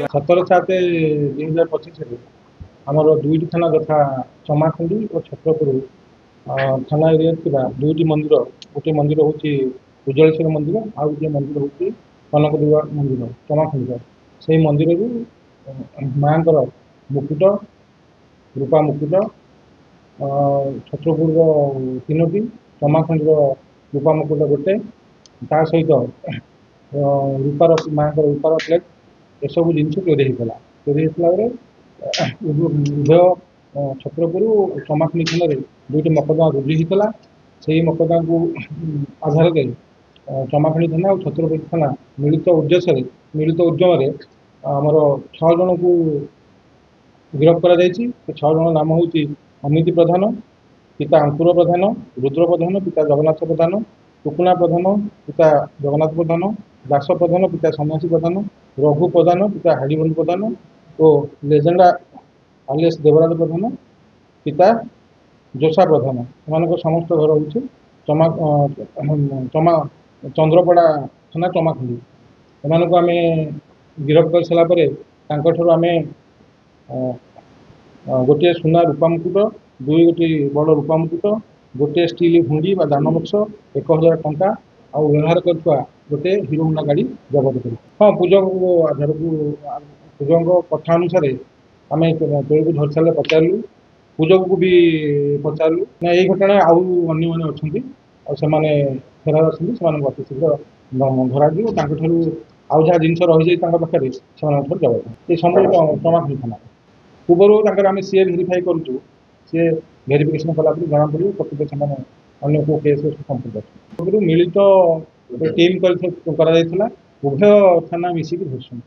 17/7/2025 ଆମର ଦୁଇଟି ଥାନା ଯଥା ଚମାଖଣ୍ଡି ଓ ଛତ୍ରପୁର ଥାନା ଏରିଆରେ ଥିବା ଦୁଇଟି ମନ୍ଦିର, ଗୋଟିଏ ମନ୍ଦିର ହେଉଛି ଉଜ୍ଜଳେଶ୍ୱର ମନ୍ଦିର, ଆଉ ଗୋଟିଏ ମନ୍ଦିର ହେଉଛି କନକଦୁର୍ଗା ମନ୍ଦିର ଚମାଖଣ୍ଡିର। ସେହି ମନ୍ଦିରରୁ ମାଙ୍କର ମୁକୁଟ, ରୂପା ମୁକୁଟ, ଛତ୍ରପୁରର 3ଟି, ଚମାଖଣ୍ଡିର ରୂପା ମୁକୁଟ ଗୋଟେ, ତା ସହିତ ମାଙ୍କର ରୂପାର ପ୍ଲେଟ୍, ଏସବୁ ଜିନିଷ ଚୋରି ହେଇଥିଲା। ଚୋରି ହେଇଥିଲା ବେଳେ ଉଭୟ ଛତ୍ରପୁର ଚମାଖଣ୍ଡି ଥାନାରେ ଦୁଇଟି ମକଦ୍ଦମା ରୁଜୁ ହେଇଥିଲା। ସେହି ମକଦ୍ଦମାକୁ ଆଧାରରେ ଚମାଖଣ୍ଡି ଥାନା ଆଉ ଛତ୍ରପୁର ଥାନା ମିଳିତ ଉଦ୍ୟମରେ ଆମର 6 ଜଣଙ୍କୁ ଗିରଫ କରାଯାଇଛି। ସେ 6 ଜଣ ନାମ ହେଉଛି ଅମିତି ପ୍ରଧାନ, ପିତା ଅଙ୍କୁର ପ୍ରଧାନ, ରୁଦ୍ର ପ୍ରଧାନ, ପିତା ଜଗନ୍ନାଥ ପ୍ରଧାନ, ଟୁକୁନା ପ୍ରଧାନ, ପିତା ଜଗନ୍ନାଥ ପ୍ରଧାନ, ଦାସ ପ୍ରଧାନ, ପିତା ସନ୍ନ୍ୟାସୀ ପ୍ରଧାନ, ରଘୁ ପ୍ରଧାନ, ପିତା ହାଡ଼ିବନ୍ଧୁ ପ୍ରଧାନ ଓ ଲେଜେଣ୍ଡା ଆଲିଏସ୍ ଦେବରାଜ ପ୍ରଧାନ, ପିତା ଯୋଶା ପ୍ରଧାନ। ଏମାନଙ୍କ ସମସ୍ତ ଘର ହେଉଛି ଚନ୍ଦ୍ରପଡ଼ା ଥାନା ଚମାଖଣ୍ଡି। ଏମାନଙ୍କୁ ଆମେ ଗିରଫ କରିସାରିଲା ପରେ ତାଙ୍କଠାରୁ ଆମେ ଗୋଟିଏ ସୁନା ରୂପା ମୁକୁଟ, ଗୋଟି ବଡ଼ ରୂପା ମୁକୁଟ, ଗୋଟିଏ ଷ୍ଟିଲ୍ ହୁଣ୍ଡି ବା ଦାନ ବକ୍ସ, 1000 ଟଙ୍କା ଆଉ ବ୍ୟବହାର କରୁଥିବା ଗୋଟେ ହିରୋ ହୋଣ୍ଡା ଗାଡ଼ି ଜବତ କରୁ। ହଁ, ପୂଜକଙ୍କ କଥା ଅନୁସାରେ ଆମେ ଚୋରକୁ ଧରି ସାରିଲେ ପଚାରିଲୁ, ପୂଜକକୁ ବି ପଚାରିଲୁ ନା ଏଇ ଘଟଣା ଆଉ ଅନ୍ୟମାନେ ଅଛନ୍ତି ଆଉ ସେମାନେ ଫେରାର ଅଛନ୍ତି, ସେମାନଙ୍କୁ ଅତି ଶୀଘ୍ର ଧରାଯିବ। ତାଙ୍କଠାରୁ ଆଉ ଯାହା ଜିନିଷ ରହିଯାଇଛି ତାଙ୍କ ପାଖରେ ସେମାନଙ୍କଠାରୁ ଜବତ। ଏ ସମ୍ପୂର୍ଣ୍ଣ ଚମାଖଣ୍ଡି ଥାନା। ପୂର୍ବରୁ ତାଙ୍କର ଆମେ ସିଏ ଭେରିଫାଇ କରୁଛୁ, ସିଏ ଭେରିଫିକେସନ୍ କଲା ପରେ ଜଣାପଡ଼ିବ ପ୍ରକୃତ ସେମାନେ ଅନ୍ୟ କେଉଁ କେସ୍ରେ ସମ୍ପୃକ୍ତ ଅଛନ୍ତି। ମିଳିତ ଟିମ୍ କରାଯାଇଥିଲା, ଉଭୟ ଥାନା ମିଶିକି ଧରିଛନ୍ତି।